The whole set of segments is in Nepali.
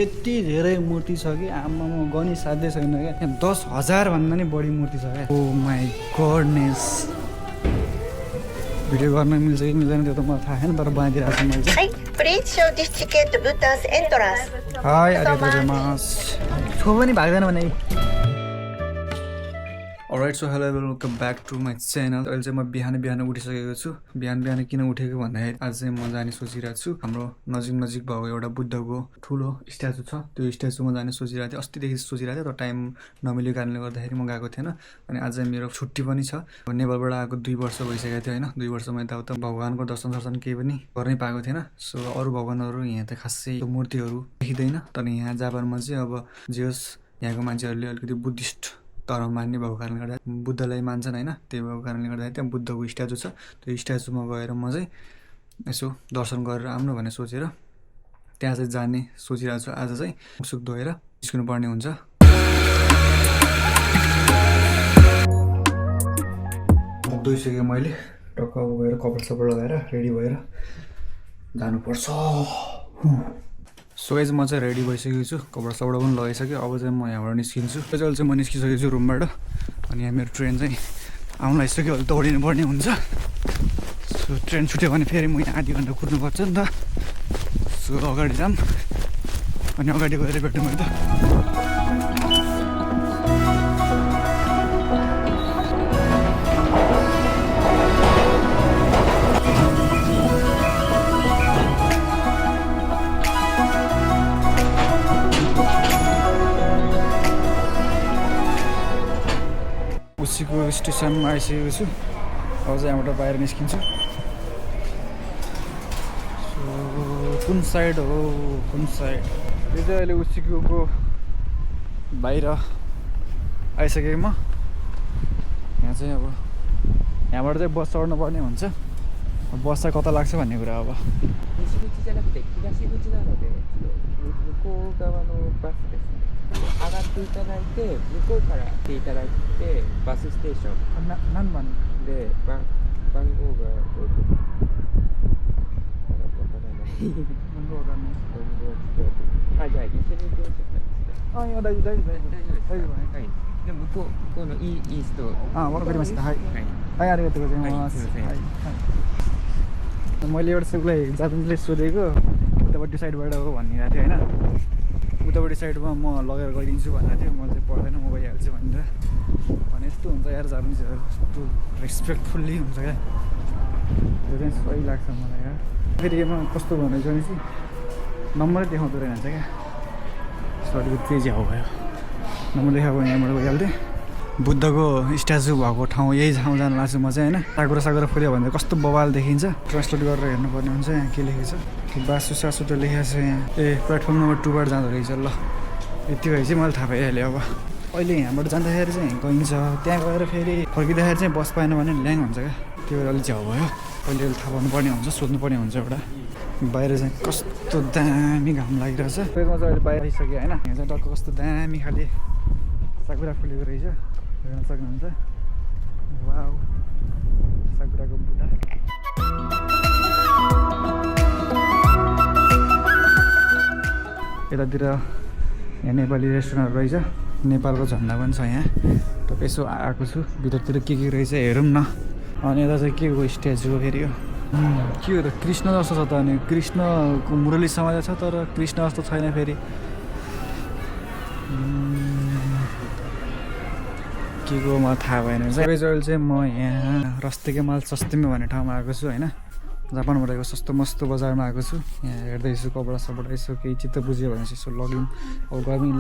यति धेरै मूर्ति छ कि आमामा गनी साध्य छैन क्या 10,000 भन्दा नि बढी मूर्ति छ क्या ओ माई गडनेस भिडियो गर्न मिल्छ कि मिल्दैन त्यो त मलाई थाहा छैन तर बनाइदिरहेको छु मैले चाहिँ Please show this ticket to Bhutan's entrance. Hi आरिगातो गोजाइमास छो पनि भाग्दैन भने alright so hello welcome back to my channel अहिले चाहिँ म बिहान उठिसकेको छु बिहान किन उठेको भन्दाखेरि आज चाहिँ म जाने सोचिरहेको छु हाम्रो नजिक भएको एउटा बुद्धको ठुलो स्ट्याचु छ त्यो स्ट्याचुमा जाने सोचिरहेको थिएँ अस्तिदेखि सोचिरहेको थिएँ तर टाइम नमिलेको कारणले गर्दाखेरि म गएको थिएन अनि आज चाहिँ मेरो छुट्टी पनि छ नेपालबाट आएको 2 वर्ष भइसकेको थियो होइन 2 वर्षमा यताउता भगवान्को दर्शन केही पनि गर्नै पाएको थिएन सो अरू भगवान्हरू यहाँ त खासै मूर्तिहरू देखिँदैन तर यहाँ जापानमा चाहिँ अब जे होस् यहाँको मान्छेहरूले अलिकति बुद्धिस्ट धर्म मान्ने भएको कारणले गर्दा बुद्धलाई मान्छन् होइन त्यही भएको कारणले गर्दाखेरि त्यहाँ बुद्धको स्ट्याचु छ त्यो स्ट्याचुमा गएर म चाहिँ यसो दर्शन गरेर आउनु भनेर सोचेर त्यहाँ चाहिँ जाने सोचिरहेको छु आज चाहिँ मुखसुख धोएर निस्किनु पर्ने हुन्छ धोइसकेँ मैले टक्क गएर कपडा सपडा लगाएर रेडी भएर जानुपर्छ सो गाइस म चाहिँ रेडी भइसकेको छु कपडा सपडा पनि लगाइसकेँ अब चाहिँ म यहाँबाट निस्किन्छु अहिले चाहिँ म निस्किसकेको छु रुमबाट अनि यहाँ मेरो ट्रेन चाहिँ आउनु लागिसक्यो अहिले दौडिनु पर्ने हुन्छ सो ट्रेन छुट्यो भने फेरि म यहाँ आधी घन्टा कुद्नुपर्छ नि त सो अगाडि जाऊँ अनि अगाडि गएर भेटौँ है त उसीको स्टेसनमा आइसकेको छु अब चाहिँ यहाँबाट बाहिर निस्किन्छु सो कुन साइड हो कुन साइड यो चाहिँ अहिले उसीको बाहिर आइसकेँ म यहाँ चाहिँ अब यहाँबाट चाहिँ बस चढ्नु पर्ने हुन्छ बस चाहिँ कता लाग्छ भन्ने कुरा अब बस स्टेशन नानで番号がじゃあ一緒に行きましょうか。あ、いや大丈夫ですはい。で向こうのイースト。わかりました。はい。はい、ありがとうございます。はい。मैले एउटा सबैलाई जापानिजले सोधेको उतापट्टि साइडबाट हो भनिरहेको थियो होइन उतापट्टि साइडमा म लगेर गइदिन्छु भनेको थियो म चाहिँ पर्दैन म गइहाल्छु भनेर भने यस्तो हुन्छ यार जापानिजहरू यस्तो रेस्पेक्टफुल्ली हुन्छ क्या त्यो चाहिँ सही लाग्छ मलाई यार फेरि यसमा कस्तो भनेको भनेपछि नम्बरै देखाउँदो रहेछ क्या सो अलिकति तेजी हाउ भयो नम्बर देखाएको यहाँबाट गइहाल्थेँ बुद्धको स्ट्याचु भएको ठाउँ यही ठाउँ जानु लाग्छ म चाहिँ होइन सागुरा फुल्यो भने कस्तो बवाल देखिन्छ ट्रान्सलेट गरेर हेर्नुपर्ने हुन्छ यहाँ के लेखेको छ बासु सासु त लेखेको छ यहाँ प्लेटफर्म नम्बर 2बाट जाँदो रहेछ ल यति भए चाहिँ मैले थाहा पाइहालेँ अब अहिले यहाँबाट जाँदाखेरि चाहिँ गइन्छ त्यहाँ गएर फेरि फर्किँदाखेरि चाहिँ बस पाएन भने ल्याङ हुन्छ क्या त्यो भएर अलिक झ्याउ भयो अहिले थाहा पाउनुपर्ने हुन्छ सोध्नुपर्ने हुन्छ एउटा बाहिर चाहिँ कस्तो दामी घाम लागिरहेछ त्यसमा चाहिँ अहिले बाहिर आइसक्यो होइन यहाँ चाहिँ टक्क कस्तो दामी खाले साकुरा फुलेको रहेछ हेर्न सक्नुहुन्छ वाउ साकुराको बुट्टा यतातिर यहाँ नेपाली रेस्टुरेन्टहरू रहेछ नेपालको झन्डा पनि छ यहाँ टक्क यसो आएको छु भित्रतिर के रहेछ हेरौँ न अनि यता चाहिँ के को स्ट्याचु हो फेरि यो के हो त कृष्ण जस्तो छ त अनि कृष्णको मुरली समाज छ तर कृष्ण जस्तो छैन फेरि के को मलाई थाहा भएन अहिले चाहिँ म यहाँ रस्तेकै माल सस्तीमा भन्ने ठाउँमा आएको छु होइन जापानबाट आएको सस्तो मस्तो बजारमा आएको छु यहाँ हेर्दैछु कपडा सपडा यसो केही चित्त बुझ्यो भने चाहिँ यसो लगिन् अब गर्मी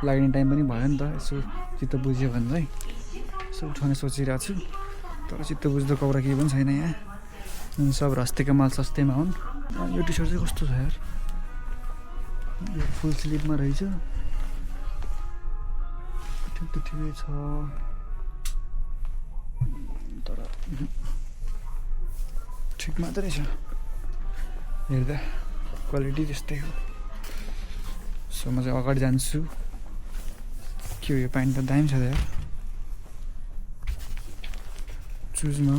लाग्ने टाइम पनि भयो नि त यसो चित्त बुझ्यो भने चाहिँ यसो उठाउने सोचिरहेको छु तर चित्त बुझ्दो कपडा केही पनि छैन यहाँ सब रस्तेको माल सस्तैमा हुन् यो टी सर्ट चाहिँ कस्तो छ यार यो फुल स्लिभमा रहेछ ठिकै छ तर ठिक मात्रै छ हेर्दा क्वालिटी त्यस्तै हो सो म चाहिँ अगाडि जान्छु के हो यो प्यान्ट त दामी छ त यार चुजमा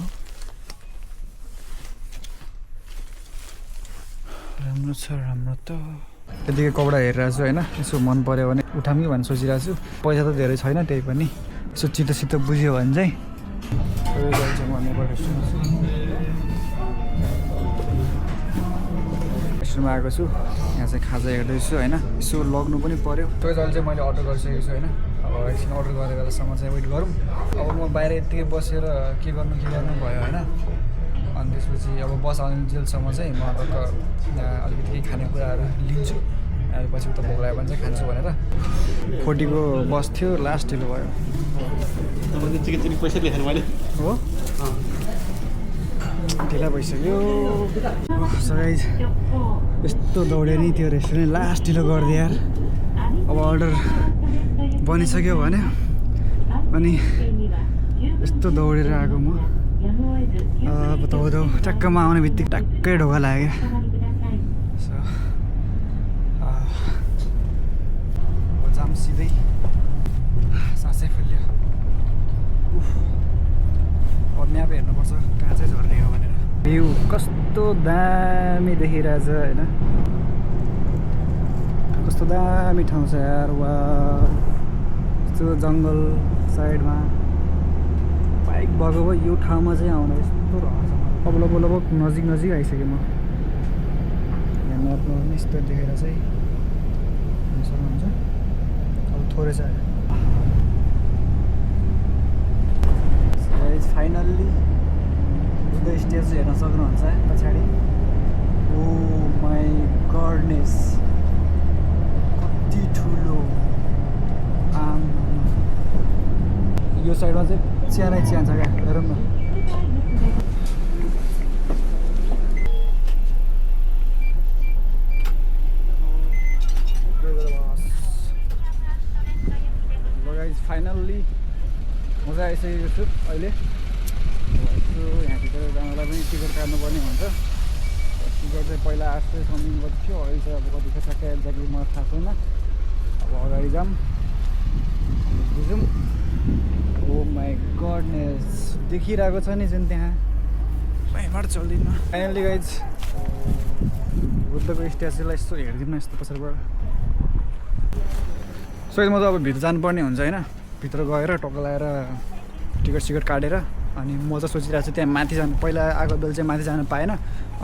राम्रो छ राम्रो त त्यतिकै कपडा हेरिरहेको छु होइन यसो मन पऱ्यो भने उठाउँ कि भनेर सोचिरहेको छु पैसा त धेरै छैन त्यही पनि यसो छिटो छिटो बुझ्यो भने चाहिँ रेस्टुरेन्टमा आएको छु यहाँ चाहिँ खाजा हेर्दैछु होइन यसो लग्नु पनि पऱ्यो त्यो जहिले चाहिँ मैले अर्डर गरिसकेको छु होइन अब एकछिन अर्डर गरेर बेलासम्म चाहिँ वेट गरौँ अब म बाहिर यत्तिकै बसेर के गर्नु भयो होइन अनि त्यसपछि अब बस आउने जेलसम्म चाहिँ म अलिकति केही खानेकुराहरू लिन्छु अनि पछि उता भोक लाग्यो भने चाहिँ खान्छु भनेर 40को बस थियो लास्ट ढिलो भयो पैसा लेखेर मैले हो ढिला भइसक्यो गाइस यस्तो दौड्यो नि त्यो रेस्टुरेन्ट लास्ट ढिलो गरिदियो यार अब अर्डर बनिसक्यो भने अनि यस्तो दौडेर आएको म बताउँदा ट्याक्कमा आउने बित्तिकै ट्याक्कै ढोका लाग्यो जाम सिधै सासै फुल्यो म्याप हेर्नुपर्छ कहाँ चाहिँ झर्ने हो भनेर भ्यू कस्तो दामी देखिरहेछ होइन कस्तो दामी ठाउँ छ यार वा यस्तो जङ्गल साइडमा बाइक भएको भए यो ठाउँमा चाहिँ आउन यस्तो रहन्छ अब लगभग नजिक आइसकेँ म यहाँ म्यापमा पनि यस्तो देखेर चाहिँ सक्नुहुन्छ अब थोरै छ फाइनल्ली बुद्ध स्टेज हेर्न सक्नुहुन्छ पछाडि ओ माई गडनेस कति ठुलो आम यो साइडमा चाहिँ चियानै चिया छ क्या हेरौँ न फाइनल्ली म चाहिँ आइसकेको छु अहिले यहाँभित्र जानलाई पनि टिकट काट्नुपर्ने हुन्छ टिकट चाहिँ पहिला 800 समथिङ कति थियो अहिले चाहिँ अब कति छ ठ्याक्कै एक्ज्याक्टली मलाई थाहा छैन अब अगाडि जाऊँ बुझौँ ओ माई गडनेस देखिरहेको छ नि जुन त्यहाँ भयबाट चल्दिनँ फाइनल्ली गाइज बुद्धको स्ट्याचुलाई यस्तो हेरिदिउँ न यस्तो पछाडिबाट सो म त अब भित्र जानुपर्ने हुन्छ होइन भित्र गएर टक्क लगाएर टिकट काटेर अनि म चाहिँ सोचिरहेको छु त्यहाँ माथि जानु पहिला आएको बेला चाहिँ माथि जानु पाएन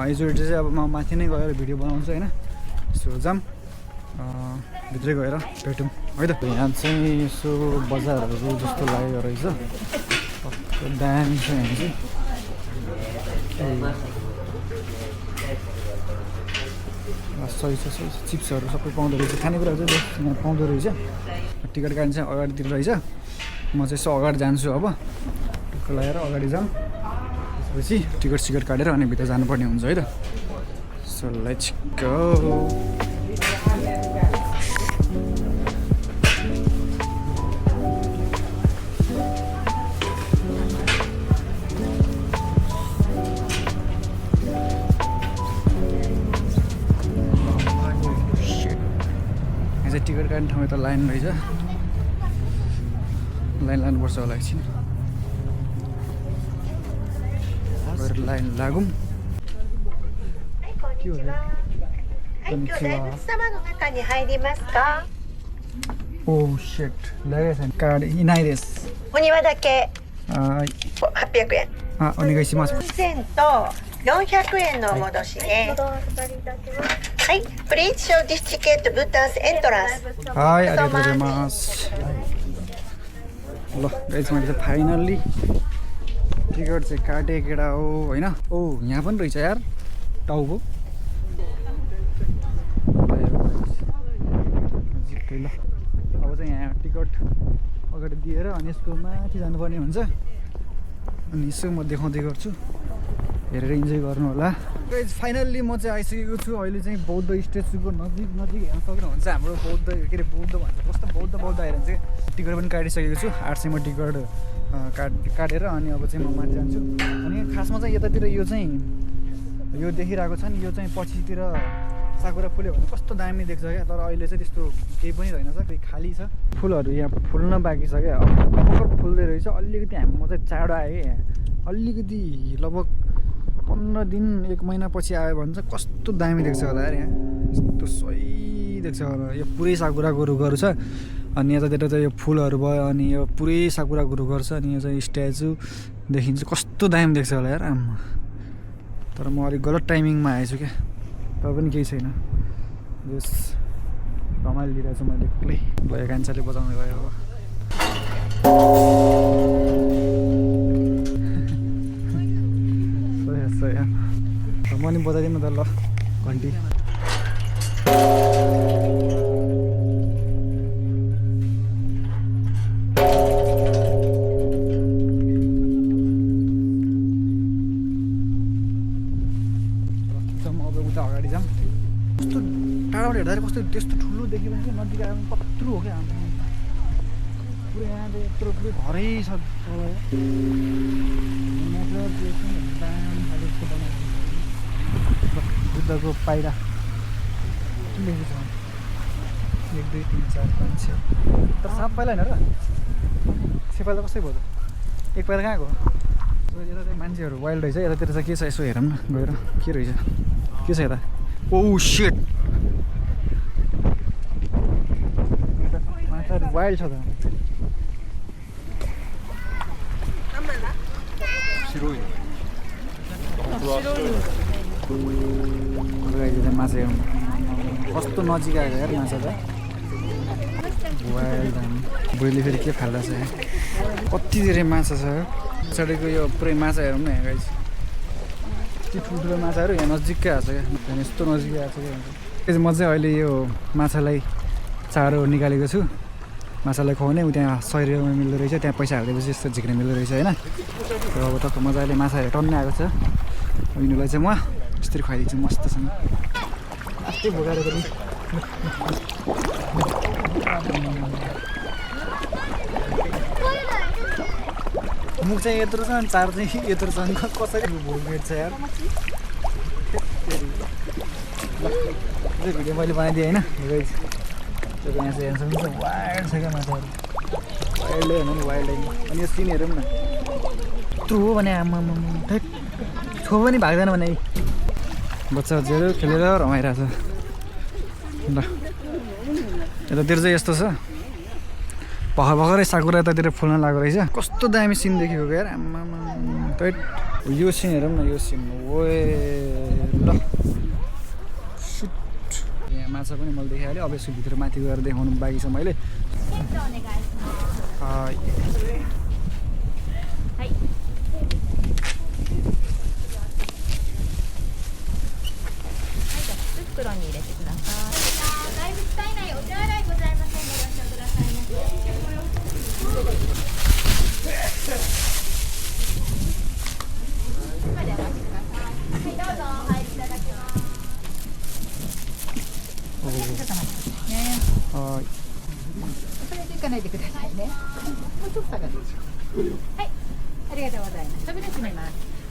हिजोचोटि चाहिँ अब म माथि नै गएर भिडियो बनाउँछु होइन सो जाऊँ भित्रै गएर भेटौँ है त यहाँ चाहिँ यसो बजारहरू जस्तो लागेको रहेछ दामी छ यहाँ चाहिँ सही छ चिप्सहरू सबै पाउँदो रहेछ खानेकुराहरू चाहिँ यहाँ पाउँदो रहेछ टिकट काट्नु चाहिँ अगाडितिर रहेछ म चाहिँ यसो अगाडि जान्छु अब टक्क लगाएर अगाडि जाऊँ त्यसपछि टिकट काटेर अनि भित्र जानुपर्ने हुन्छ है त सो लेट्स गो टिकट काट्ने ठाउँमा त लाइन रहेछ लाइन लानुपर्छ होला एकछिन गएर लाइन लागौँ के हो ओ सेट लागेको छैन कार्ड इनाइですお庭だけはい800円お願いします4000と400円のお戻しねはいプリーツショーディスチケットブータンスエントランスはいありがとうございますल गाइस मैले चाहिँ फाइनल्ली टिकट चाहिँ काटेँ केटा हो होइन ओ यहाँ पनि रहेछ यार टाउको जित्दै ल अब चाहिँ यहाँ टिकट अगाडि दिएर अनि यसको माथि जानुपर्ने हुन्छ अनि यसो म देखाउँदै गर्छु हेरेर इन्जोय गर्नु होला गाइस फाइनल्ली म चाहिँ आइसकेको छु अहिले चाहिँ बौद्ध स्ट्याचुको नजिक हेर्न सक्नुहुन्छ हाम्रो बौद्ध के अरे बौद्ध भन्छ कस्तो बौद्ध हेरेर चाहिँ टिकट पनि काटिसकेको छु 800 मा टिकट काटेर अनि अब चाहिँ म माथि जान्छु अनि खासमा चाहिँ यतातिर यो चाहिँ यो देखिरहेको छ नि यो चाहिँ पछितिर साकुरा फुल्यो भने कस्तो दामी देख्छ क्या तर अहिले चाहिँ त्यस्तो केही पनि रहेनछ फेरि खाली छ फुलहरू यहाँ फुल्न बाँकी छ क्या भर्खर फुल्दै रहेछ अलिकति म चाहिँ चाँडो आएँ यहाँ अलिकति लगभग 15 दिन 1 महिना पछि आयो भने चाहिँ कस्तो दामी देख्छ होला यार यहाँ यस्तो सही देख्छ होला यो पुरै साकुराको रुखहरू छ अनि यतातिर चाहिँ यो फुलहरू भयो अनि यो पुरै साकुराको रुखहरू छ अनि यो चाहिँ स्ट्याचु देखिन्छ कस्तो दामी देख्छ होला यार आम्मा तर म अलिक गलत टाइमिङमा आएछु क्या तर पनि केही छैन जस रमाइलो लिइरहेको छु मैले एक्लै ल यो कान्छाले बजाउने गयो अब म नि बजाइदिनु त ल घन्टी अब उता अगाडि जाऊँ कस्तो टाढाबाट हेर्दाखेरि कस्तो त्यस्तो ठुलो देखिरहेको छ नजिक आएर कत्रो हो क्या पुरै यहाँले यत्रो पुरै घरै छ बुद्धको पाइरा के लेखेको छ 1 2 3 4 5 6 तर 7 पाइला होइन र 6 पाइला कसै भयो त 1 पाइला कहाँ गयो यता चाहिँ मान्छेहरू वाइल्ड रहेछ यतातिर चाहिँ के छ यसो हेरौँ न गएर के रहेछ के छ यता ओ शिट माछाहरू वाइल्ड छ त माछा हेर्नु कस्तो नजिक आएको यार माछा त वाइल्ड बुढीले फेरि के फाल्दा छ कति धेरै माछा छ पछाडिको यो पुरै माछा हेरौँ न यहाँ गाइस यति ठुल्ठुलो माछाहरू यहाँ नजिकै आएको छ क्या यस्तो नजिकै आएको छ क्या म चाहिँ अहिले यो माछालाई चारो निकालेको छु माछालाई खुवाउने त्यहाँ 100 रुपियाँमा मिल्दो रहेछ त्यहाँ पैसा हालिदिएपछि यस्तो झिक्ने मिल्दो रहेछ होइन अब टक्क मजाले माछाहरू टन्नै आएको छ यिनीहरूलाई चाहिँ म यसरी खुवाइदिन्छु मस्तसँग अस्ति भोगाएर पनि मुख चाहिँ यत्रो छ अनि चार चाहिँ यत्रो छ नि कसरी भोग भेट्छ यार भिडियो मैले बनाइदिएँ होइन यहाँ चाहिँ हेर्नु वाइल्ड छ क्या माछाहरू वाइल्डै होइन नि वाइल्डै अनि यो सिन हेरौँ न यत्रो हो भने आमा ठ्याक छो पनि भाग्दैन भने बच्चा बच्चाहरू खेलेर रमाइरहेछ ल यतातिर चाहिँ यस्तो छ भर्खरै साकुरा यतातिर फुल्न लागेको रहेछ कस्तो दामी सिन देखेको यार आम्मा टैट यो सिन हेरौँ न यो सिन ओए ल यहाँ माछा पनि मैले देखाइहालेँ अब यसको भित्र माथि गएर देखाउनु बाँकी छ मैले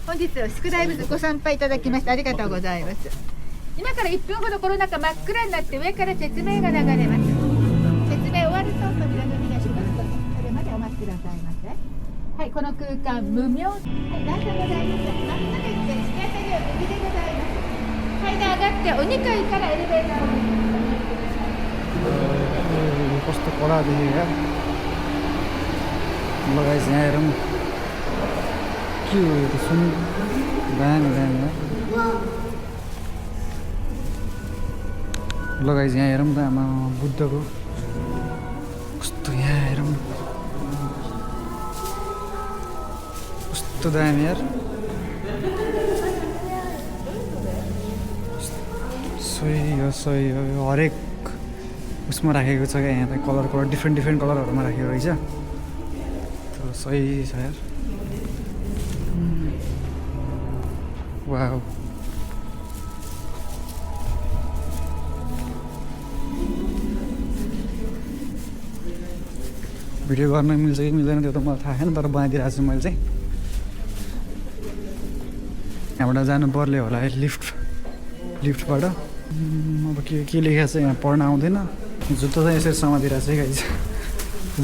本日は宿題物ご参拝いただきましてありがとうございます。今から1分ほどコロナ禍真っ暗になって上から説明が流れます。説明終わると扉が開きます。それまでお待ちくださいませ。はい、この空間無料。はい、段差ございます。真っすぐ行って突き当たりは右でございます。階段上がってお2階からエレベーターを降ります。कस्तो कडा देखेको यार लगाइस यहाँ हेरौँ के हो यो त सुन दामी दामी लगाइस यहाँ हेरौँ त आमा बुद्धको कस्तो यहाँ हेरौँ कस्तो दामी यार सही हो हरेक उसमा राखेको छ क्या यहाँ त कलर डिफ्रेन्ट कलरहरूमा राखेको रहेछ तर सही छ यार वाउ भिडियो गर्न मिल्छ कि मिल्दैन त्यो त मलाई थाहा छैन तर बनाइदिइरहेको छु मैले चाहिँ यहाँबाट जानु पर्ले होला लिफ्टबाट अब के लेखेको छ यहाँ पढ्न आउँदैन जुत्ता चाहिँ यसरी समातिरहेको छ गाइस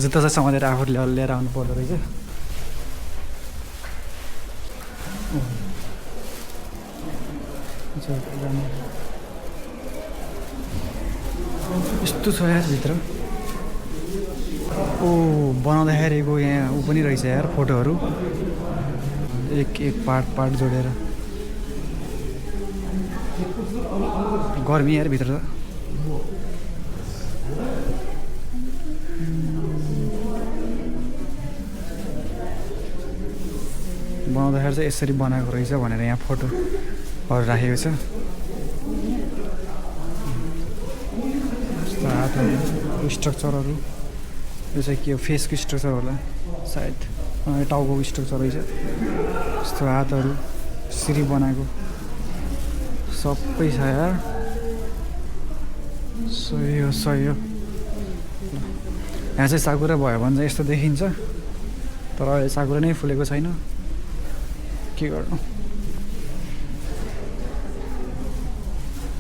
जुत्ता चाहिँ समातेर आफूले लिएर आउनु पर्दो रहेछ यस्तो छ यार भित्र ओ बनाउँदाखेरिको यहाँ ऊ पनि रहेछ यार फोटोहरू एक पार्ट जोडेर गर्मी यार भित्र बनाउँदाखेरि चाहिँ यसरी बनाएको रहेछ भनेर यहाँ फोटोहरू राखेको छ यस्तो हातहरू स्ट्रक्चरहरू यो चाहिँ के हो फेसको स्ट्रक्चर होला सायद टाउको स्ट्रक्चर रहेछ यस्तो हातहरू सिरी बनाएको सबै छ यार सही हो यहाँ चाहिँ साकुरा भयो भने चाहिँ यस्तो देखिन्छ तर अहिले साकुरा नै फुलेको छैन के गर्नु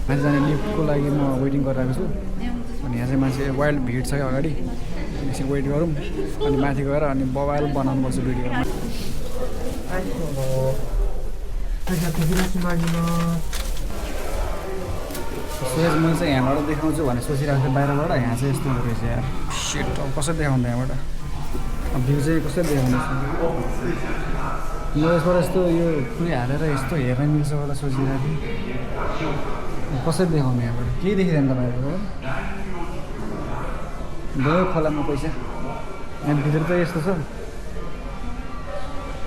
माथि जाने लिफ्टको लागि म वेटिङ गरिरहेको छु अनि यहाँ चाहिँ मान्छे वाइल्ड भिड छ अगाडि एकछिन वेट गरौँ अनि माथि गएर अनि मोबाइल बनाउनुपर्छ भिडियोमा सोच मैले चाहिँ यहाँबाट देखाउँछु भने सोचिरहेको थिएँ बाहिरबाट यहाँ चाहिँ यस्तो रहेछ यार सेट अब कसरी देखाउँदा यहाँबाट अब भ्यू चाहिँ कसरी देखाउँदैछ म यसबाट यस्तो यो पुरै हालेर यस्तो हेर्न मिल्छ होला सोचिरहेको थिएँ कसरी देखाउने यहाँबाट केही देखिँदैन त बाहिरबाट गयो खोलामा पैसा यहाँ भित्र त यस्तो छ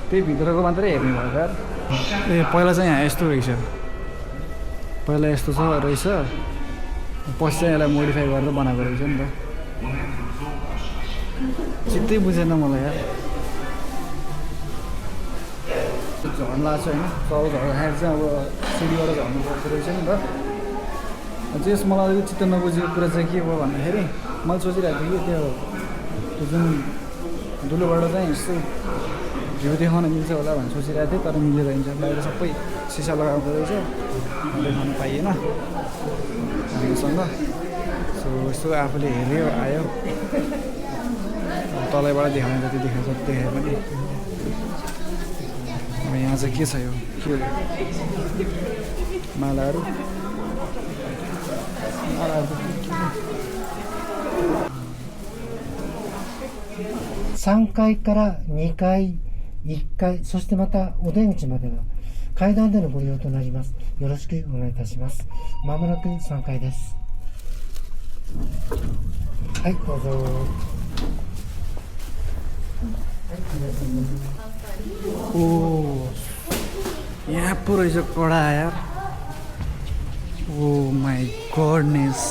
त्यही भित्रको मात्रै हेर्ने भयो यार ए पहिला चाहिँ यहाँ यस्तो रहेछ पहिला यस्तो छ रहेछ पछि चाहिँ यसलाई मोडिफाई गरेर बनाएको रहेछ नि त चित्तै बुझेन मलाई यार झर्न लाग्छ होइन चौर झर्दाखेरि चाहिँ अब सिडीबाट झर्नु पर्दो रहेछ नि त त्यस मलाई अलिकति चित्त नबुझेको कुरा चाहिँ के भयो भन्दाखेरि मैले सोचिरहेको थिएँ कि त्यो जुन दुलोबाट चाहिँ यस्तो भ्यू देखाउन मिल्छ होला भनेर सोचिरहेको थिएँ तर मिलेर हिँड्छ बाहिर सबै सिसा लगाएको रहेछ देखाउन पाइएन हामीसँग सो यसो आफूले हेऱ्यो आयो तलैबाट देखाउने जति देखाउँछ देखायो पनि अब यहाँ चाहिँ के छ यो के मालाहरू 3階から2階、1階、そしてまたお出口までは階段でのご利用となります。よろしくお願いいたします。まもなく3階です。はい、どうぞ。ओ यहाँ पो रहेछ कडा यार ओ माई गडनेस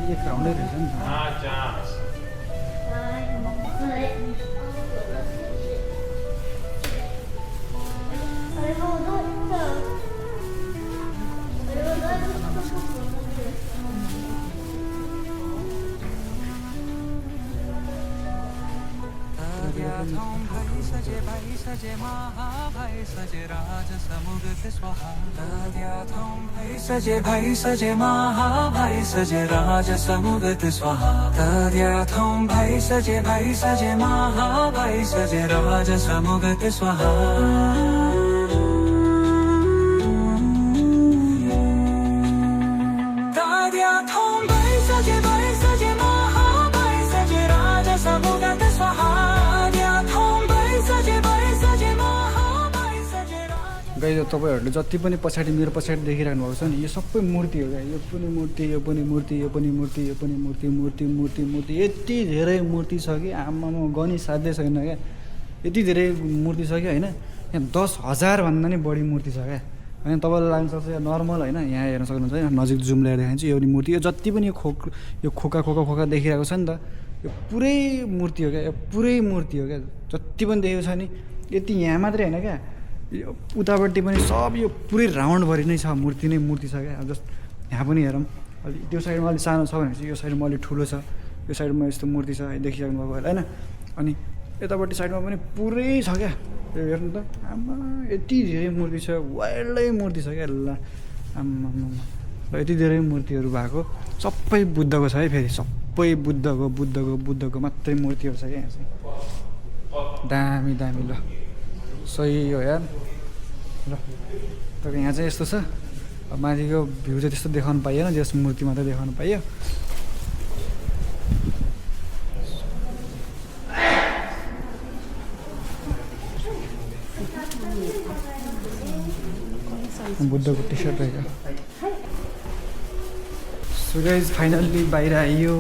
ये ग्राउन्डै रहेछ नि सजे महाभाई सजे राज समुगत स्वाहा सजे भाई सजे महाभाई सजे राज समुगत स्वाहा तद्याथों भाई सजे महाभाई सजे राज समुगत स्वाहा तद्याथों भाई सजे महाभाई सजे राज समुगत स्वाहा गाइज तपाईहरुले जति पनि पछाडी मेरो पछाडी देखिरहनु भएको छ नि यो सबै मूर्ति हो क्या यो पनि मूर्ति यो पनि मूर्ति यो पनि मूर्ति यो पनि मूर्ति मूर्ति मूर्ति मूर्ति यति धेरै मूर्ति छ कि आमामा गनी साध्य छैन क्या यति धेरै मूर्ति छ कि हैन यहाँ 10,000 भन्दा नि बढी मूर्ति छ क्या हैन तपाईले लाग्न सक्छ यो नर्मल हैन यहाँ हेर्न सक्नुहुन्छ हैन नजिक जुम ल्याएर देखाउँछु यो मूर्ति यो जति पनि यो खोका देखिरहेको छ नि त यो पुरै मूर्ति हो क्या यो पुरै मूर्ति हो क्या जति पनि देखेको छ नि यति यहाँ मात्रै हैन क्या यो उतापट्टि पनि सब यो पुरै राउन्डभरि नै छ मूर्ति नै मूर्ति छ क्या अब जस्ट यहाँ पनि हेरौँ अलि त्यो साइडमा अलिक सानो छ भने चाहिँ यो साइडमा अलिक ठुलो छ यो साइडमा यस्तो मूर्ति छ देखिसक्नु भएको होला हैन अनि यतापट्टि साइडमा पनि पुरै छ क्या यो हेर्नु त आमा यति धेरै मूर्ति छ वाइल्डै मूर्ति छ क्या ल आमा ल यति धेरै मूर्तिहरू भएको सबै बुद्धको छ है फेरि सबै बुद्धको मात्रै मूर्तिहरू छ क्या यहाँ चाहिँ दामी ल सही हो यार ल तपाईँ यहाँ चाहिँ यस्तो छ अब माथिको भ्यू चाहिँ त्यस्तो देखाउनु पाइएन जस मूर्ति मात्रै देखाउनु पाइयो बुद्धको टी सर्ट रहेको सो गाइज फाइनल्ली बाहिर आइयो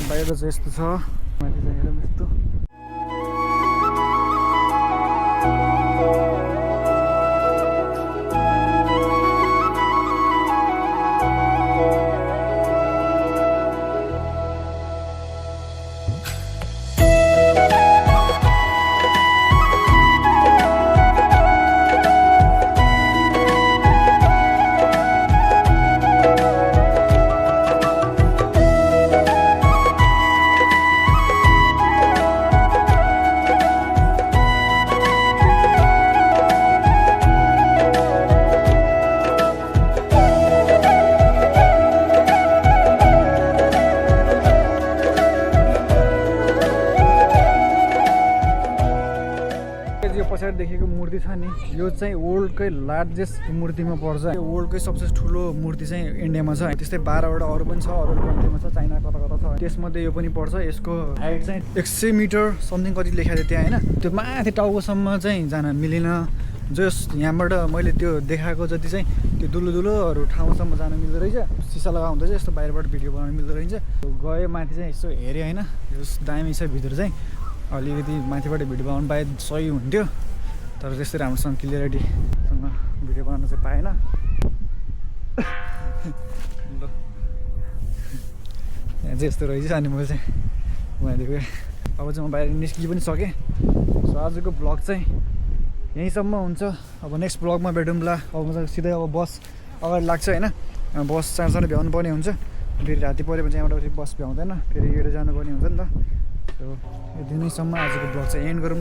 बाहिर चाहिँ यस्तो छ माथि चाहिँ हेरौँ यस्तो पछाडि देखेको मूर्ति छ नि यो चाहिँ वर्ल्डकै लार्जेस्ट मूर्तिमा पर्छ यो वर्ल्डकै सबसे ठुलो मूर्ति चाहिँ इन्डियामा छ त्यस्तै 12वटा अरू पनि छ अरू कन्ट्रीमा छ चाइना कता कता छ त्यसमध्ये यो पनि पर्छ यसको हाइट चाहिँ 100 मिटर समथिङ कति लेखाएको थियो त्यहाँ होइन त्यो माथि टाउकोसम्म चाहिँ जान मिलेन जस यहाँबाट मैले त्यो देखाएको जति चाहिँ त्यो दुलो ठाउँसम्म जान मिल्दो रहेछ सिसा लगाउँदा चाहिँ यस्तो बाहिरबाट भिडियो बनाउनु मिल्दो रहेछ गयो माथि चाहिँ यसो हेऱ्यो होइन यो दामी छ भित्र चाहिँ अलिकति माथिबाट भिडियो बनाउनु पाए सही हुन्थ्यो तर त्यस्तै राम्रोसँग क्लियरिटीसँग भिडियो बनाउन चाहिँ पाएन ल यहाँ चाहिँ यस्तो रहेछ अनि मैले चाहिँ उहाँदेखि अब चाहिँ म बाहिर निस्कि पनि सकेँ सो आजको ब्लग चाहिँ यहीँसम्म हुन्छ अब नेक्स्ट ब्लगमा भेटौँला अब म सिधै अब बस अगाडि लाग्छ होइन बस सानो भ्याउनु पर्ने हुन्छ फेरि राति पऱ्यो भने चाहिँ यहाँबाट फेरि बस भ्याउँदैन फेरि हिँडेर जानुपर्ने हुन्छ नि त सो यो दिनैसम्म आजको ब्लग चाहिँ एन्ड गरौँ